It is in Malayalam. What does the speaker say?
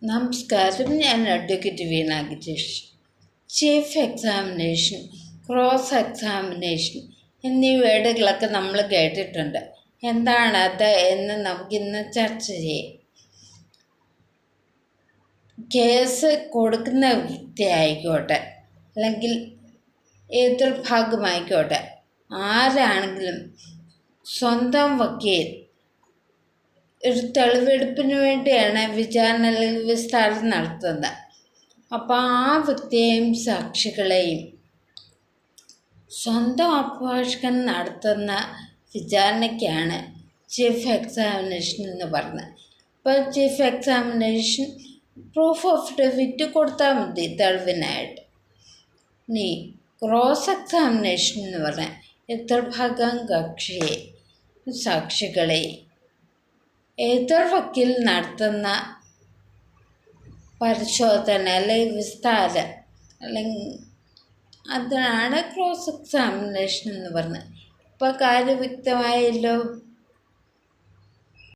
നമസ്കാരം. ഞാൻ advocate Veena Girish. Chief examination, cross examination എന്നീ വേർഡുകളൊക്കെ നമ്മൾ കേട്ടിട്ടുണ്ട്. എന്താണത് എന്ന് നമുക്കിന്ന് ചർച്ച ചെയ്യാം. കേസ് കൊടുക്കുന്ന വ്യക്തി ആയിക്കോട്ടെ, അല്ലെങ്കിൽ എതിർഭാഗമായിക്കോട്ടെ, ആരാണെങ്കിലും സ്വന്തം വക്കീൽ ഒരു തെളിവെടുപ്പിന് വേണ്ടിയാണ് വിചാരണ അല്ലെങ്കിൽ വിസ്താരം നടത്തുന്നത്. അപ്പോൾ ആ വ്യക്തിയെയും സാക്ഷികളെയും സ്വന്തം അഭിഭാഷകൻ നടത്തുന്ന വിചാരണയ്ക്കാണ് ചീഫ് എക്സാമിനേഷൻ എന്ന് പറഞ്ഞത്. ഇപ്പോൾ chief examination proof of debit കൊടുത്താൽ മതി തെളിവിനായിട്ട്. ഇനി ക്രോസ് എക്സാമിനേഷൻ എന്ന് പറഞ്ഞാൽ എതിർഭാഗം കക്ഷിയെ, സാക്ഷികളെ എതിർ വക്കീൽ നടത്തുന്ന പരിശോധന അല്ലെങ്കിൽ വിസ്താരം, അല്ലെങ്കിൽ അതാണ് ക്രോസ് എക്സാമിനേഷൻ എന്ന് പറഞ്ഞത്. ഇപ്പോൾ കാര്യം വ്യക്തമായല്ലോ.